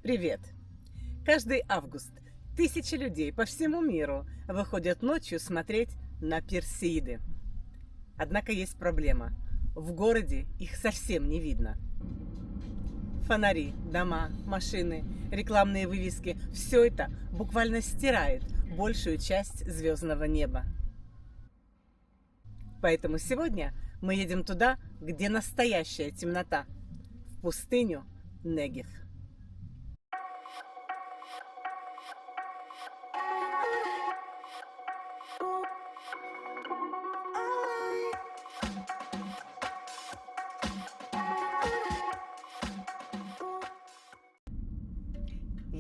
Привет! Каждый август тысячи людей по всему миру выходят ночью смотреть на Персеиды. Однако есть проблема. В городе их совсем не видно. Фонари, дома, машины, рекламные вывески – все это буквально стирает большую часть звездного неба. Поэтому сегодня мы едем туда, где настоящая темнота – в пустыню Негев.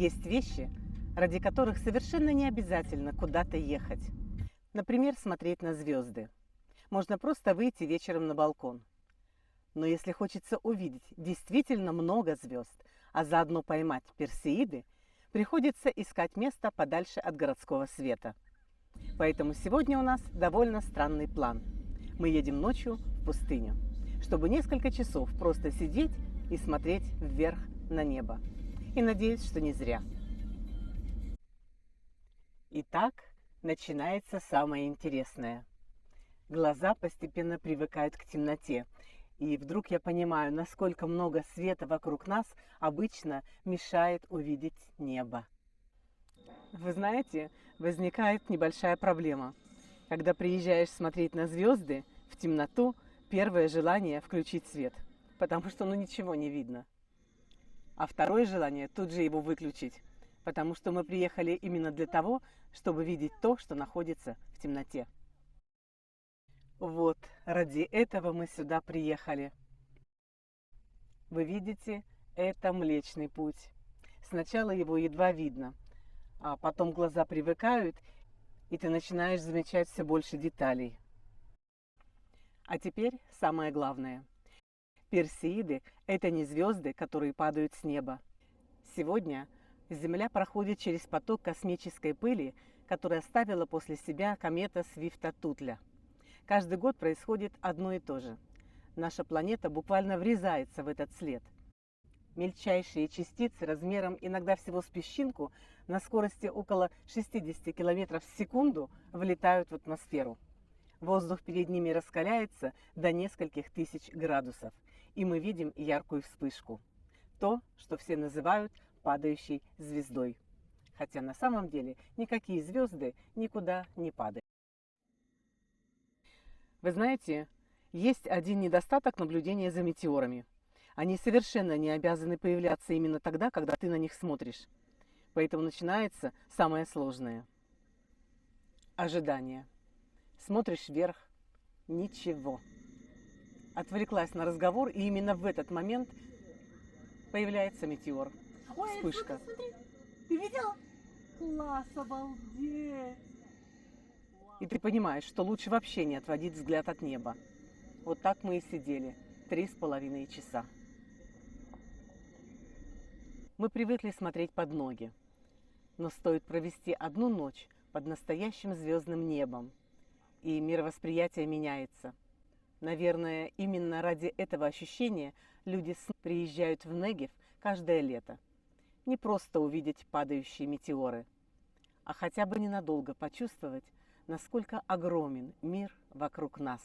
Есть вещи, ради которых совершенно не обязательно куда-то ехать. Например, смотреть на звезды. Можно просто выйти вечером на балкон. Но если хочется увидеть действительно много звезд, а заодно поймать Персеиды, приходится искать место подальше от городского света. Поэтому сегодня у нас довольно странный план. Мы едем ночью в пустыню, чтобы несколько часов просто сидеть и смотреть вверх на небо. И надеюсь, что не зря. Итак, начинается самое интересное. Глаза постепенно привыкают к темноте, и вдруг я понимаю, насколько много света вокруг нас обычно мешает увидеть небо. Вы знаете, возникает небольшая проблема. Когда приезжаешь смотреть на звезды в темноту, первое желание включить свет, потому что ничего не видно. А второе желание тут же его выключить, потому что мы приехали именно для того, чтобы видеть то, что находится в темноте. Вот, ради этого мы сюда приехали. Вы видите, это Млечный Путь. Сначала его едва видно, а потом глаза привыкают, и ты начинаешь замечать все больше деталей. А теперь самое главное. Персеиды – это не звезды, которые падают с неба. Сегодня Земля проходит через поток космической пыли, который оставила после себя комета Свифта-Тутля. Каждый год происходит одно и то же. Наша планета буквально врезается в этот след. Мельчайшие частицы размером иногда всего с песчинку на скорости около 60 км в секунду влетают в атмосферу. Воздух перед ними раскаляется до нескольких тысяч градусов, и мы видим яркую вспышку. То, что все называют падающей звездой. Хотя на самом деле никакие звезды никуда не падают. Вы знаете, есть один недостаток наблюдения за метеорами. Они совершенно не обязаны появляться именно тогда, когда ты на них смотришь. Поэтому начинается самое сложное. Ожидание. Смотришь вверх – ничего. Отвлеклась на разговор, и именно в этот момент появляется метеор. Ой, Вспышка. смотри, ты видел? Класс, обалдеть! И ты понимаешь, что лучше вообще не отводить взгляд от неба. Вот так мы и сидели 3,5 часа. Мы привыкли смотреть под ноги. Но стоит провести одну ночь под настоящим звездным небом, и мировосприятие меняется. Наверное, именно ради этого ощущения люди приезжают в Негев каждое лето. Не просто увидеть падающие метеоры, а хотя бы ненадолго почувствовать, насколько огромен мир вокруг нас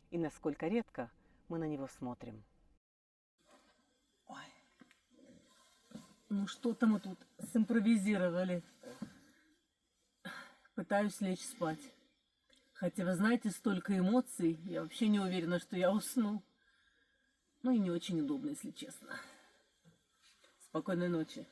и насколько редко мы на него смотрим. Ой. Ну что-то мы тут симпровизировали. Пытаюсь лечь спать. Хотя, вы знаете, столько эмоций, я вообще не уверена, что я усну. Ну и не очень удобно, если честно. Спокойной ночи.